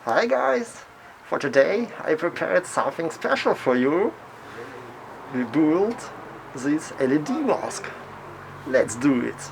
Hi guys! For today I prepared something special for you. We built this LED mask. Let's do it!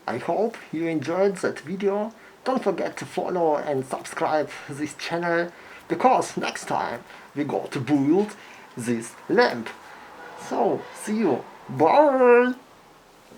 I hope you enjoyed that video. Don't forget to follow and subscribe this channel, because next time we go to build this lamp. So, see you. Bye!